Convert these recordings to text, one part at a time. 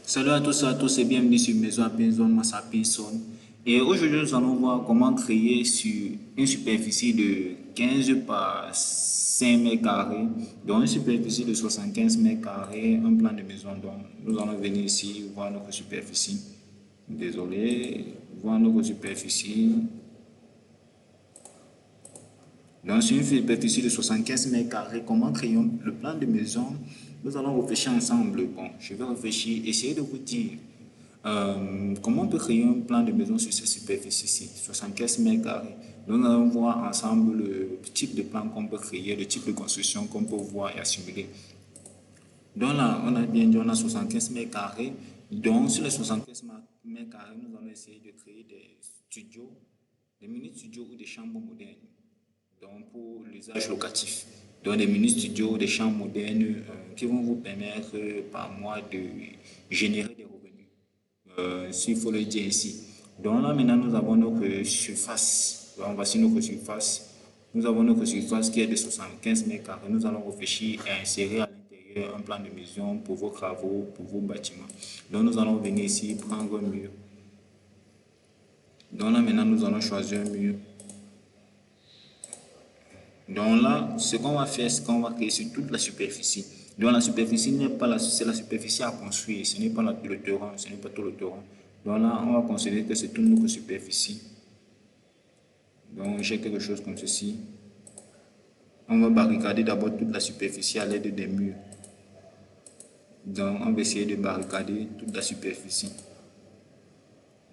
Salut à tous et bienvenue sur Maison à Pinzon, Massa Pinson. Et aujourd'hui, nous allons voir comment créer sur une superficie de 15 par 5 mètres carrés, donc une superficie de 75 mètres carrés, un plan de maison. Donc, nous allons venir ici voir notre superficie. Désolé, voir notre superficie. Donc, sur une superficie de 75 mètres carrés, comment créer le plan de maison? Nous allons réfléchir ensemble. Bon, je vais réfléchir, essayer de vous dire comment on peut créer un plan de maison sur cette superficie-ci, 75 mètres carrés. Donc, nous allons voir ensemble le type de plan qu'on peut créer, le type de construction qu'on peut voir et assimiler. Donc là, on a bien dit, on a 75 mètres carrés. Donc, sur les 75 mètres carrés, nous allons essayer de créer des studios, des mini-studios ou des chambres modernes. Donc, pour l'usage locatif. Donc, des mini-studios, des chambres modernes qui vont vous permettre par mois de générer des revenus. S'il faut le dire ici. Donc là, maintenant, nous avons notre surface. Donc, voici notre surface. Nous avons notre surface qui est de 75 mètres carrés. Nous allons réfléchir et insérer à l'intérieur un plan de maison pour vos travaux, pour vos bâtiments. Donc, nous allons venir ici prendre un mur. Donc là, maintenant, nous allons choisir un mur. Donc là, ce qu'on va faire, c'est qu'on va créer sur toute la superficie. Donc la superficie n'est pas la, c'est la superficie à construire, ce n'est pas le terrain, ce n'est pas tout le terrain. Donc là, on va considérer que c'est toute notre superficie. Donc j'ai quelque chose comme ceci. On va barricader d'abord toute la superficie à l'aide des murs. Donc on va essayer de barricader toute la superficie.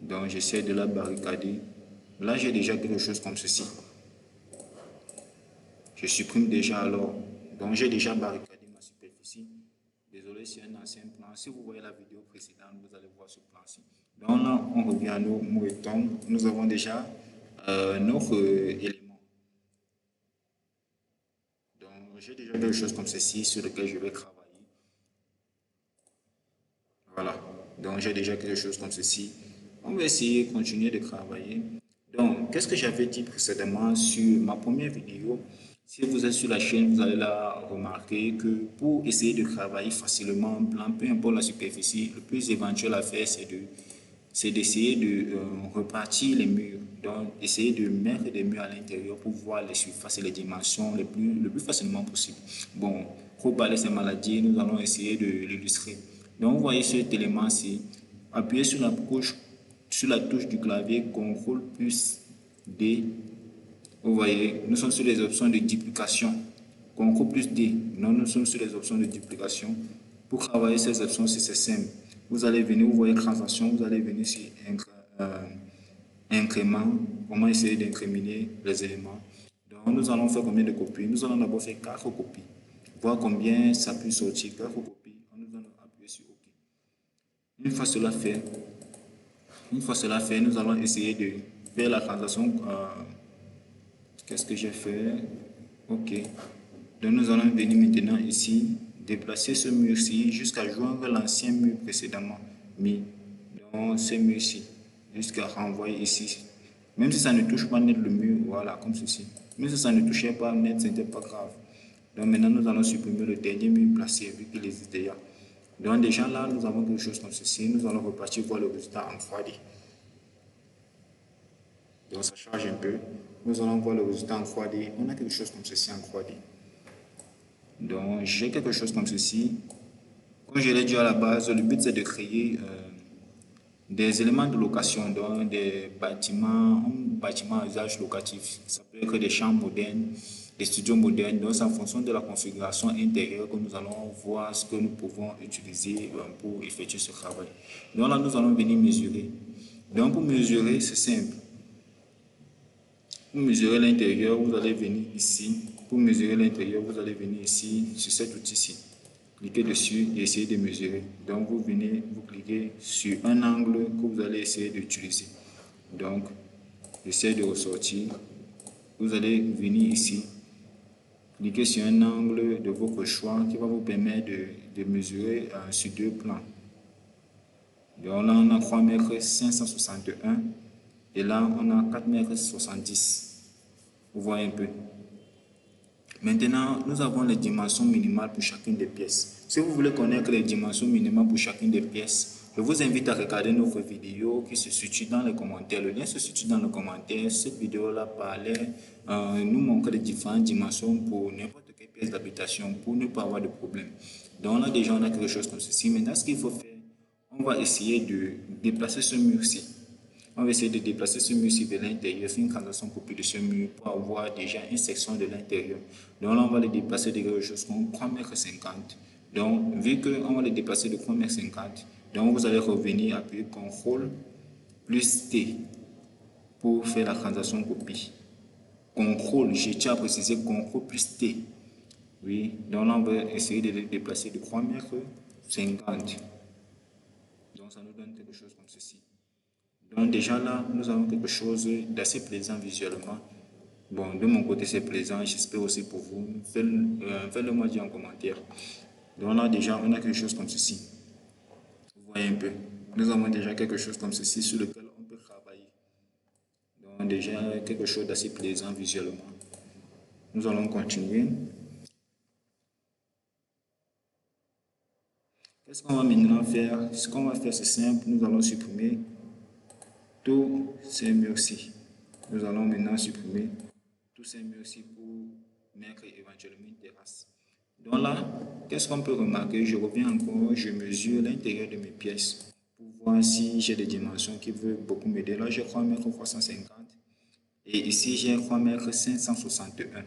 Donc j'essaie de la barricader. Là, j'ai déjà quelque chose comme ceci. Je supprime déjà alors. Donc j'ai déjà barricadé ma superficie. Désolé, c'est un ancien plan. Si vous voyez la vidéo précédente, vous allez voir ce plan-ci. Donc là, on revient à nos moutons. Nous avons déjà notre élément. Donc j'ai déjà quelque chose comme ceci sur lequel je vais travailler. Voilà. Donc j'ai déjà quelque chose comme ceci. On va essayer de continuer de travailler. Donc, qu'est-ce que j'avais dit précédemment sur ma première vidéo? Si vous êtes sur la chaîne, vous allez là remarquer que pour essayer de travailler facilement en plan, peu importe la superficie, le plus éventuel à faire, c'est d'essayer de repartir les murs. Donc, essayer de mettre des murs à l'intérieur pour voir les surfaces et les dimensions le plus facilement possible. Bon, pour parler de ces maladies, nous allons essayer de l'illustrer. Donc, vous voyez cet élément-ci. Appuyez sur la touche du clavier CTRL plus D. Vous voyez, nous sommes sur les options de duplication. CTRL plus D. Non, nous sommes sur les options de duplication. Pour travailler ces options, c'est simple. Vous allez venir, vous voyez transaction, vous allez venir sur incrément. Comment essayer d'incréminer les éléments. Donc, nous allons faire combien de copies? Nous allons d'abord faire 4 copies. Voir combien ça peut sortir. 4 copies. Nous allons appuyer sur OK. Une fois cela fait, nous allons essayer de faire la transaction. Qu'est-ce que j'ai fait? OK. Donc, nous allons venir maintenant ici, déplacer ce mur-ci jusqu'à joindre l'ancien mur précédemment mis. Donc, ce mur-ci, jusqu'à renvoyer ici. Même si ça ne touche pas net le mur, voilà, comme ceci. Même si ça ne touchait pas net, ce n'était pas grave. Donc, maintenant, nous allons supprimer le dernier mur placé, vu qu'il existe déjà. Donc, déjà là, nous avons quelque chose comme ceci. Nous allons repartir voir le résultat en 3D. Donc ça change un peu. Nous allons voir le résultat en 3D. On a quelque chose comme ceci en 3D. Donc j'ai quelque chose comme ceci. Comme je l'ai dit à la base, le but c'est de créer des éléments de location, donc des bâtiments, un bâtiment à usage locatif. Ça peut être des chambres modernes, des studios modernes. Donc c'est en fonction de la configuration intérieure que nous allons voir ce que nous pouvons utiliser pour effectuer ce travail. Donc là, nous allons venir mesurer. Donc pour mesurer, c'est simple. Pour mesurer l'intérieur, vous allez venir ici. Pour mesurer l'intérieur, vous allez venir ici, sur cet outil-ci. Cliquez dessus et essayez de mesurer. Donc, vous venez, vous cliquez sur un angle que vous allez essayer d'utiliser. Donc, essayez de ressortir. Vous allez venir ici. Cliquez sur un angle de votre choix qui va vous permettre de mesurer sur 2 plans. Donc là, on a 3,561 m. Et là, on a 4,70 m. Vous voyez un peu. Maintenant, nous avons les dimensions minimales pour chacune des pièces. Si vous voulez connaître les dimensions minimales pour chacune des pièces, Je vous invite à regarder notre vidéo qui se situe dans les commentaires. Le lien se situe dans les commentaires. Cette vidéo-là parlait, nous montrer les différentes dimensions pour n'importe quelle pièce d'habitation pour ne pas avoir de problème. Donc là, déjà, on a quelque chose comme ceci. Maintenant, ce qu'il faut faire, on va essayer de déplacer ce mur-ci. On va essayer de déplacer ce mur-ci vers l'intérieur, faire une translation copie de ce mur pour avoir déjà une section de l'intérieur. Donc là, on va le déplacer de quelque chose comme 3,50 m. Donc, vu qu'on va le déplacer de 3,50 m, donc vous allez revenir appuyer CTRL plus T pour faire la translation copie. CTRL, je tiens à préciser CTRL plus T. Oui, donc là, on va essayer de le déplacer de 3,50 m. Donc, ça nous donne quelque chose comme ceci. Donc déjà là, nous avons quelque chose d'assez plaisant visuellement. Bon, de mon côté, c'est plaisant. J'espère aussi pour vous. Faites-le moi dire en commentaire. Donc là, déjà, on a quelque chose comme ceci. Vous voyez un peu. Nous avons déjà quelque chose comme ceci sur lequel on peut travailler. Donc déjà, quelque chose d'assez plaisant visuellement. Nous allons continuer. Qu'est-ce qu'on va maintenant faire? Ce qu'on va faire, c'est simple. Nous allons supprimer tous ces murs-ci. Nous allons maintenant supprimer tous ces murs-ci pour mettre éventuellement une terrasse. Donc là, qu'est-ce qu'on peut remarquer? Je reviens encore, je mesure l'intérieur de mes pièces pour voir si j'ai des dimensions qui veulent beaucoup m'aider. Là, j'ai 3,350 m et ici, j'ai 3,561 m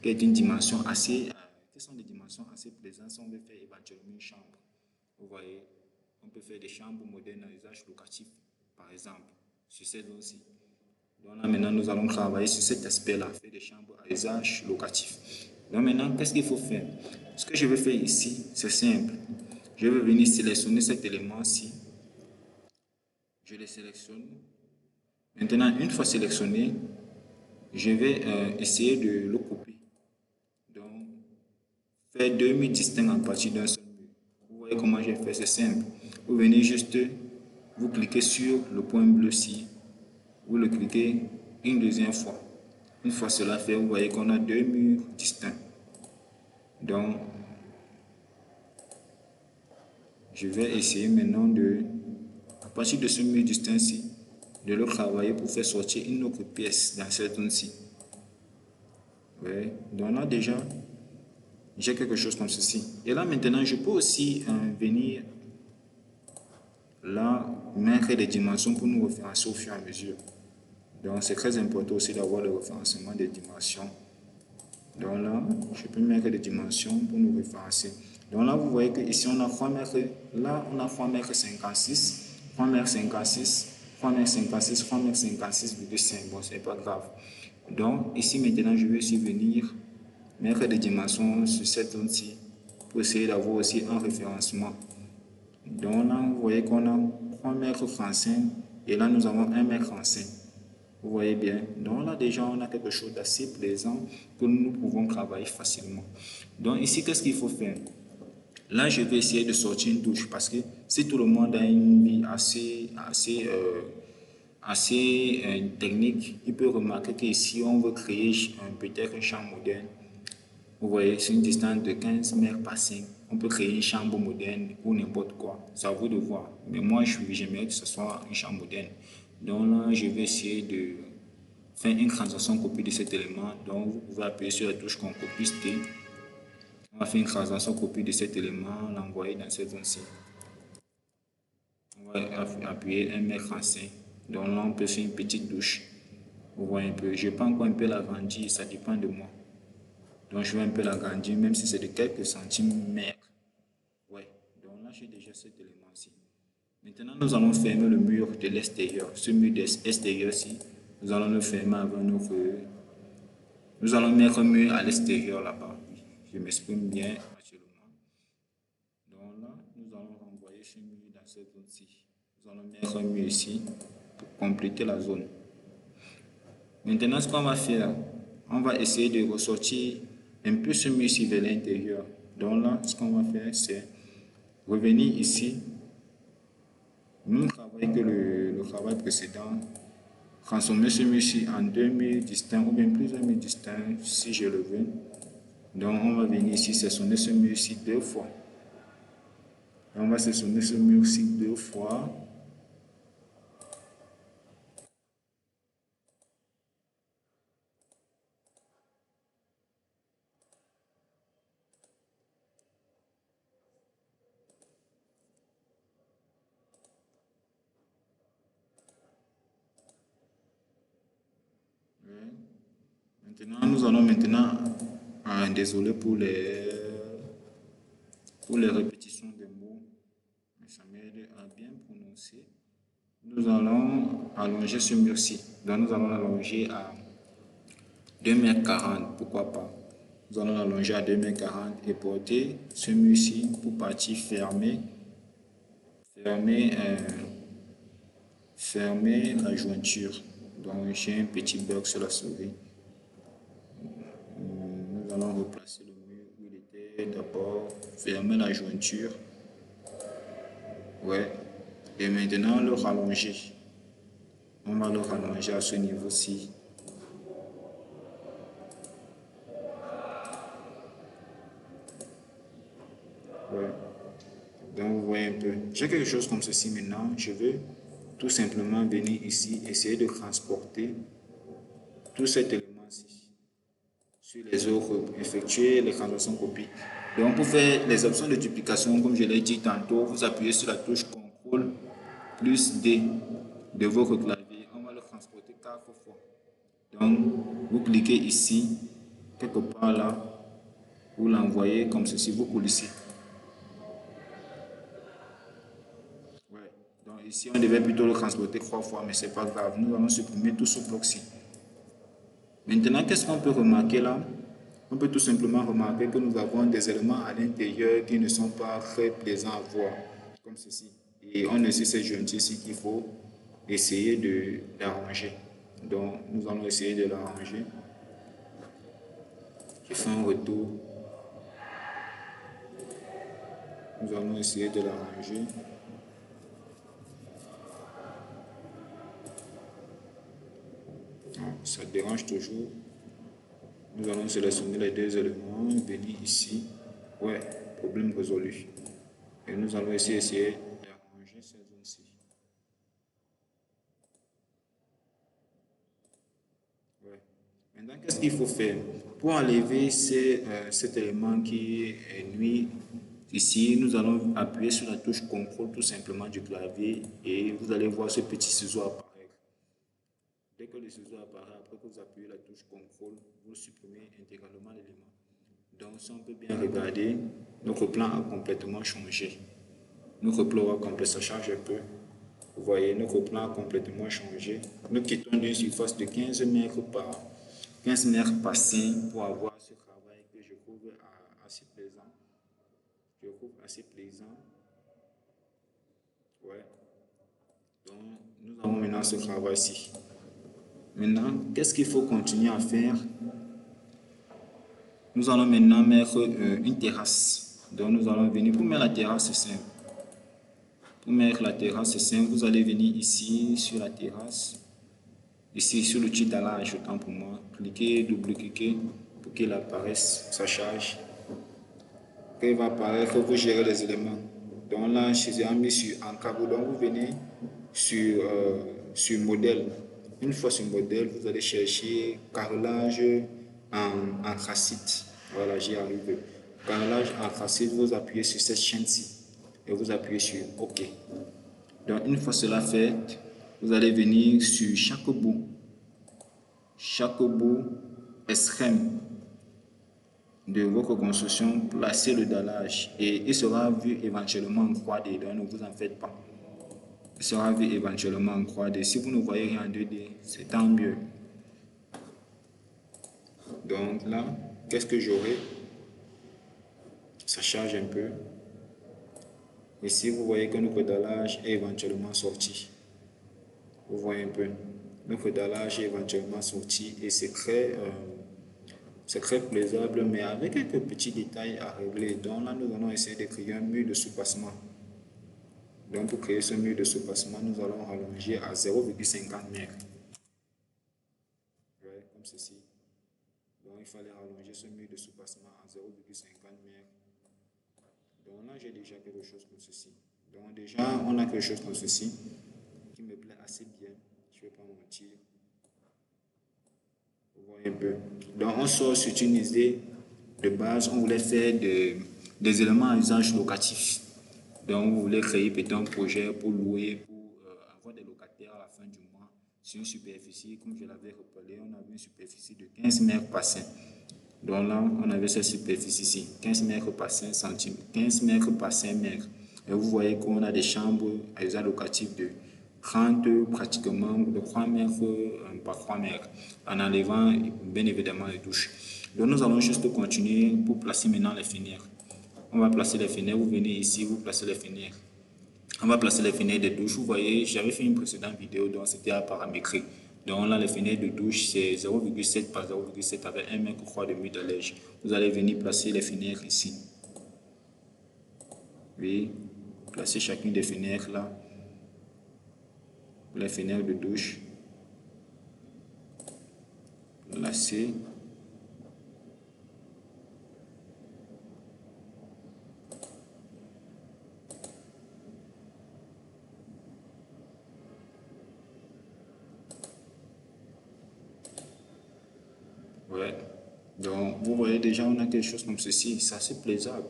qui est une dimension assez, qui sont des dimensions assez plaisantes si on veut faire éventuellement une chambre. Vous voyez, on peut faire des chambres modernes à usage locatif, par exemple, sur cette zone-ci. Donc là, maintenant, nous allons travailler sur cet aspect-là, faire des chambres à usage locatif. Donc maintenant, qu'est-ce qu'il faut faire? Ce que je vais faire ici, c'est simple. Je vais venir sélectionner cet élément-ci. Je le sélectionne. Maintenant, une fois sélectionné, je vais essayer de le copier. Donc, faire deux murs distincts à partir d'un seul mur. Vous voyez comment j'ai fait, c'est simple. Vous venez juste, vous cliquez sur le point bleu-ci. Vous le cliquez une deuxième fois. Une fois cela fait, vous voyez qu'on a deux murs distincts. Donc, je vais essayer maintenant de, à partir de ce mur distinct-ci, de le travailler pour faire sortir une autre pièce dans cette zone-ci. Oui. Donc là déjà, j'ai quelque chose comme ceci. Et là maintenant, je peux aussi venir là, mettre des dimensions pour nous référencer au fur et à mesure. Donc c'est très important aussi d'avoir le référencement des dimensions. Donc là, je peux mettre des dimensions pour nous référencer. Donc là, vous voyez qu'ici, on a 3 mètres. Là, on a 3,56 m, 3,56 m, 3,56 m, 3,56 m, bon, c'est pas grave. Donc ici, maintenant, je vais aussi venir mettre des dimensions sur cette zone-ci pour essayer d'avoir aussi un référencement. Donc là, vous voyez qu'on a 3,35 m et là, nous avons 1,35 m. Vous voyez bien. Donc là, déjà, on a quelque chose d'assez plaisant que nous pouvons travailler facilement. Donc ici, qu'est-ce qu'il faut faire? Là, je vais essayer de sortir une douche parce que si tout le monde a une vie assez technique, il peut remarquer qu'ici, on veut créer peut-être une chambre moderne. Vous voyez, c'est une distance de 15 mètres par 5. On peut créer une chambre moderne ou n'importe quoi. C'est à vous de voir. Mais moi, j'aimerais que ce soit une chambre moderne. Donc là, je vais essayer de faire une transaction copie de cet élément. Donc, vous pouvez appuyer sur la touche copie T. On va faire une transaction copie de cet élément, l'envoyer dans cette zone-ci. On va appuyer 1,35 m. Donc là, on peut faire une petite douche. Vous voyez un peu. Je peux encore un peu l'agrandir, ça dépend de moi. Donc, je vais un peu l'agrandir, même si c'est de quelques centimètres. Ouais. Donc là, j'ai déjà cet élément-ci. Maintenant, nous allons fermer le mur de l'extérieur. Ce mur de l'extérieur-ci, nous allons le fermer avec notre... Nous allons mettre un mur à l'extérieur là-bas. Je m'exprime bien actuellement. Donc là, nous allons renvoyer ce mur dans cette zone-ci. Nous allons mettre un mur ici pour compléter la zone. Maintenant, ce qu'on va faire, on va essayer de ressortir un peu ce mur-ci vers l'intérieur. Donc là, ce qu'on va faire, c'est revenir ici. Nous travaillons que le travail précédent, transformer ce mur-ci en deux murs distincts ou bien plusieurs murs distincts si je le veux. Donc on va venir ici sélectionner ce mur-ci deux fois. On va sélectionner ce mur-ci 2 fois. Maintenant, nous allons maintenant, désolé pour les répétitions des mots, mais ça m'aide à bien prononcer. Nous allons allonger ce mur-ci. Donc, nous allons l'allonger à 2,40 m, pourquoi pas. Nous allons l'allonger à 2,40 m et porter ce mur-ci pour partir fermer la jointure. Donc, j'ai un petit bug sur la souris. Nous allons replacer le mur où il était d'abord, fermer la jointure. Ouais. Et maintenant, le rallonger. On va le rallonger à ce niveau-ci. Ouais. Donc, vous voyez un peu. J'ai quelque chose comme ceci maintenant. Je veux tout simplement venir ici, essayer de transporter tout cet élément-ci sur les autres, effectuer les transactions copies. Donc, pour faire les options de duplication, comme je l'ai dit tantôt, vous appuyez sur la touche CTRL plus D de votre clavier. On va le transporter 4 fois. Donc, vous cliquez ici, quelque part là, vous l'envoyez comme ceci, vous coulissez. Ouais. Donc, ici, on devait plutôt le transporter 3 fois, mais c'est pas grave. Nous allons supprimer tout ce bloc-ci. Maintenant, qu'est-ce qu'on peut remarquer là? On peut tout simplement remarquer que nous avons des éléments à l'intérieur qui ne sont pas très plaisants à voir, comme ceci. Et on a aussi ces jointures ici qu'il faut essayer d'arranger. Donc, nous allons essayer de l'arranger. Je fais un retour. Nous allons essayer de l'arranger. Ça dérange toujours. Nous allons sélectionner les deux éléments, venir ici. Ouais, problème résolu. Et nous allons essayer d'arranger cette zone-ci. Ouais. Maintenant, qu'est-ce qu'il faut faire? Pour enlever cet élément qui nuit ici, nous allons appuyer sur la touche CTRL tout simplement du clavier et vous allez voir ce petit ciseau apparaître. Dès que le ciseau apparaît, après que vous appuyez la touche CTRL, vous supprimez intégralement l'élément. Donc, si on peut bien regarder, notre plan a complètement changé. Notre plan a complètement, ça change un peu. Vous voyez, notre plan a complètement changé. Nous quittons d'une surface de 15 mètres par 5 pour avoir ce travail que je trouve assez plaisant. Je trouve assez plaisant. Ouais. Donc, nous avons maintenant ce travail-ci. Maintenant, qu'est-ce qu'il faut continuer à faire? Nous allons maintenant mettre une terrasse. Donc, nous allons venir pour mettre la terrasse, c'est simple. Pour mettre la terrasse, c'est simple. Vous allez venir ici sur la terrasse. Ici, sur l'outil d'allage, autant pour moi. Cliquez, double-cliquez pour qu'il apparaisse, ça charge. Quand il va apparaître, vous gérez les éléments. Donc là, je suis mis sur encadre. Donc vous venez sur modèle. Une fois sur modèle, vous allez chercher carrelage en anthracite. Voilà, j'y arrive. Carrelage en anthracite, vous appuyez sur cette chaîne-ci et vous appuyez sur OK. Donc une fois cela fait, vous allez venir sur chaque bout extrême de votre construction, placer le dallage et il sera vu éventuellement en 3D, donc ne vous en faites pas. Il sera vu éventuellement en 3D. Si vous ne voyez rien en 2D, c'est tant mieux. Donc là, qu'est-ce que j'aurai? Ça charge un peu. Ici, vous voyez que notre dallage est éventuellement sorti. Vous voyez un peu. Notre dallage est éventuellement sorti et c'est très plaisable, mais avec quelques petits détails à régler. Donc là, nous allons essayer de créer un mur de soupassement. Donc pour créer ce mur de soupassement, nous allons rallonger à 0,50 m. Ouais, comme ceci. Donc il fallait rallonger ce mur de soupassement à 0,50 m. Donc là, j'ai déjà quelque chose comme ceci. Donc déjà, on a quelque chose comme ceci qui me plaît assez bien. Je ne vais pas mentir. Vous voyez un peu. Donc on sort sur une idée de base. On voulait faire des éléments à usage locatif. Donc vous voulez créer peut-être un projet pour louer, pour avoir des locataires à la fin du mois sur une superficie, comme je l'avais rappelé, on avait une superficie de 15 mètres par 5. Donc là, on avait cette superficie-ci, 15 mètres par 5 centimètres, 15 mètres par 5 mètres. Et vous voyez qu'on a des chambres à usage locatif de 30 pratiquement, de 3 mètres par 3 mètres, en enlevant bien évidemment les douches. Donc nous allons juste continuer pour placer maintenant les fenêtres. On va placer les fenêtres, vous venez ici, vous placez les fenêtres. On va placer les fenêtres de douche. Vous voyez, j'avais fait une précédente vidéo, donc c'était à paramétrer. Donc là, les fenêtres de douche, c'est 0,7 par 0,7 avec 1 mètre de mur de lège. Vous allez venir placer les fenêtres ici. Oui, placez chacune des fenêtres là. Les fenêtres de douche. Placez. Ouais. Donc, vous voyez déjà, on a quelque chose comme ceci. C'est assez plaisable.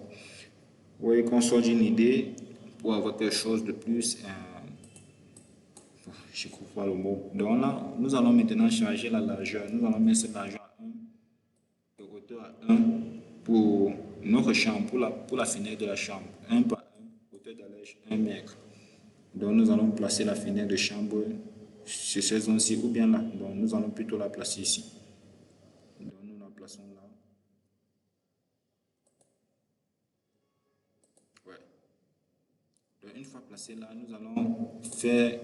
Vous voyez qu'on sort d'une idée pour avoir quelque chose de plus. Je ne trouve pas le mot. Donc là, nous allons maintenant changer la largeur. Nous allons mettre cette largeur à 1, de hauteur à 1 pour notre chambre, pour la fenêtre de la chambre. 1 par 1, hauteur de lège 1 mètre. Donc nous allons placer la fenêtre de chambre sur cette zone-ci ou bien là. Donc nous allons plutôt la placer ici. Donc nous la plaçons là. Ouais. Donc une fois placé là, nous allons faire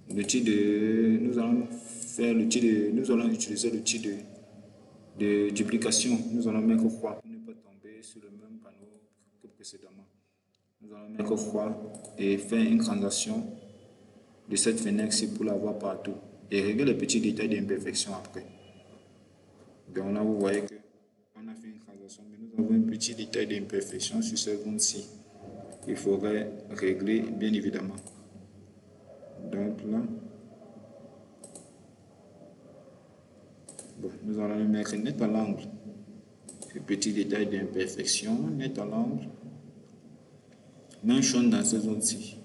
l'outil de, nous allons faire l'outil de, nous allons utiliser l'outil de duplication. Nous allons mettre croix pour ne pas tomber sur le même panneau que précédemment. Nous allons mettre croix et faire une transaction de cette fenêtre-ci pour la voir partout. Et régler les petits détails d'imperfection après. Donc là, vous voyez qu'on a fait une transaction, mais nous avons un petit détail d'imperfection sur cette zone-ci. Il faudrait régler, bien évidemment. Donc là, bon, nous allons le mettre net à l'angle. Le petit détail d'imperfection, net à l'angle. Même chose dans cette zone-ci.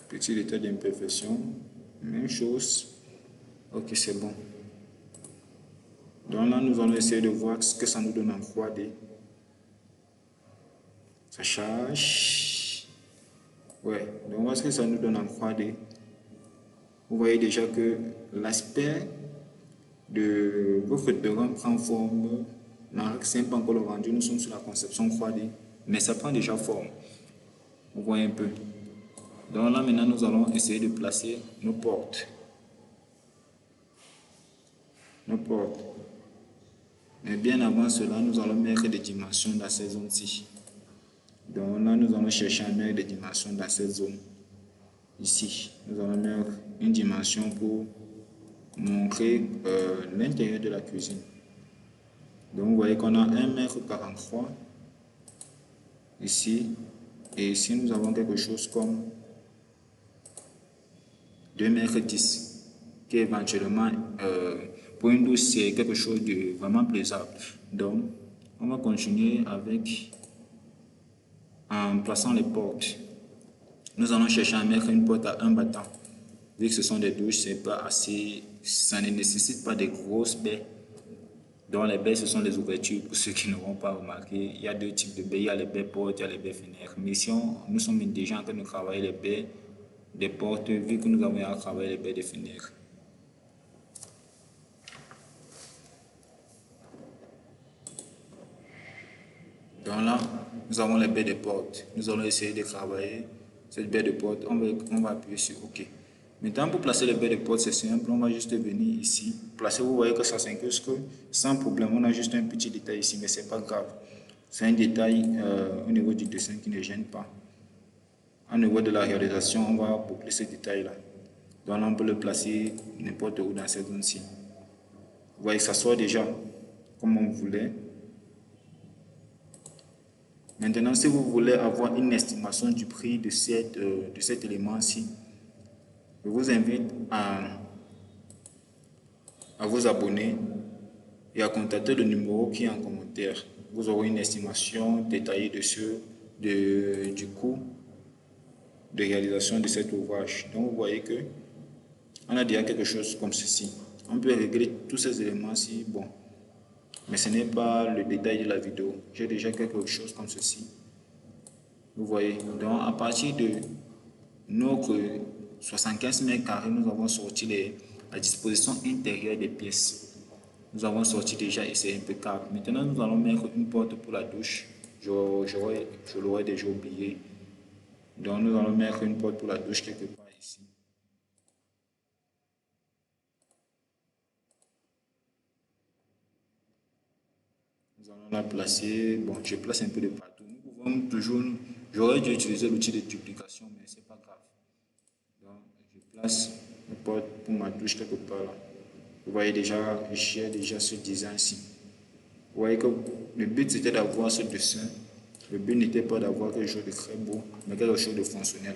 Petit détail d'imperfection, même chose. Ok, c'est bon. Donc là, nous allons essayer de voir ce que ça nous donne en 3D. Ça charge. Ouais, donc voici ce que ça nous donne en 3D. Vous voyez déjà que l'aspect de votre terrain prend forme. C'est pas encore le rendu, nous sommes sur la conception 3D, mais ça prend déjà forme. Vous voyez un peu. Donc là, maintenant, nous allons essayer de placer nos portes. Nos portes. Mais bien avant cela, nous allons mettre des dimensions dans cette zone-ci. Donc là, nous allons chercher à mettre des dimensions dans cette zone. Ici, nous allons mettre une dimension pour montrer l'intérieur de la cuisine. Donc vous voyez qu'on a 1,43 m ici. Et ici, nous avons quelque chose comme 2,10 m, qui éventuellement, pour une douche, c'est quelque chose de vraiment plaisable. Donc, on va continuer avec, en plaçant les portes. Nous allons chercher à mettre une porte à un battant. Vu que ce sont des douches, c'est pas assez, ça ne nécessite pas de grosses baies. Donc les baies, ce sont les ouvertures. Pour ceux qui n'auront pas remarqué, il y a deux types de baies. Il y a les baies portes, il y a les baies fenêtres. Mais si nous sommes déjà en train de travailler les baies des portes, vu que nous avons à travailler les baies des fenêtres. Donc là, nous avons les baies de porte. Nous allons essayer de travailler cette baie de porte. On va appuyer sur OK. Maintenant, pour placer les baies de porte, c'est simple. On va juste venir ici. Placer, vous voyez que ça s'incruste sans problème. On a juste un petit détail ici, mais ce n'est pas grave. C'est un détail au niveau du dessin qui ne gêne pas. Au niveau de la réalisation, on va boucler ce détail-là. Donc là, on peut le placer n'importe où dans cette zone-ci. Vous voyez que ça sort déjà comme on voulait. Maintenant, si vous voulez avoir une estimation du prix de cet élément-ci, je vous invite à vous abonner et à contacter le numéro qui est en commentaire. Vous aurez une estimation détaillée du coût de réalisation de cet ouvrage. Donc, vous voyez que on a déjà quelque chose comme ceci. On peut régler tous ces éléments-ci, bon, mais ce n'est pas le détail de la vidéo. J'ai déjà quelque chose comme ceci. Vous voyez, donc à partir de notre 75 mètres carrés, nous avons sorti la disposition intérieure des pièces. Nous avons sorti déjà et c'est impeccable. Maintenant, nous allons mettre une porte pour la douche. Je l'aurais déjà oublié. Donc, nous allons mettre une porte pour la douche quelque part ici. Nous allons la placer. Bon, je place un peu de partout. Nous pouvons toujours. J'aurais dû utiliser l'outil de duplication, mais c'est pas grave. Donc, je place une porte pour ma douche quelque part là. Vous voyez déjà, j'ai déjà ce design-ci. Vous voyez que le but c'était d'avoir ce dessin. Le but n'était pas d'avoir quelque chose de très beau, mais quelque chose de fonctionnel.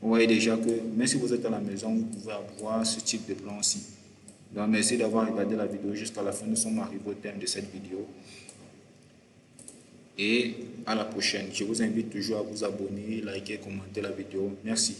Vous voyez déjà que même si vous êtes à la maison, vous pouvez avoir ce type de plan-ci. Donc, merci d'avoir regardé la vidéo jusqu'à la fin. Nous sommes arrivés au thème de cette vidéo. Et à la prochaine. Je vous invite toujours à vous abonner, liker, commenter la vidéo. Merci.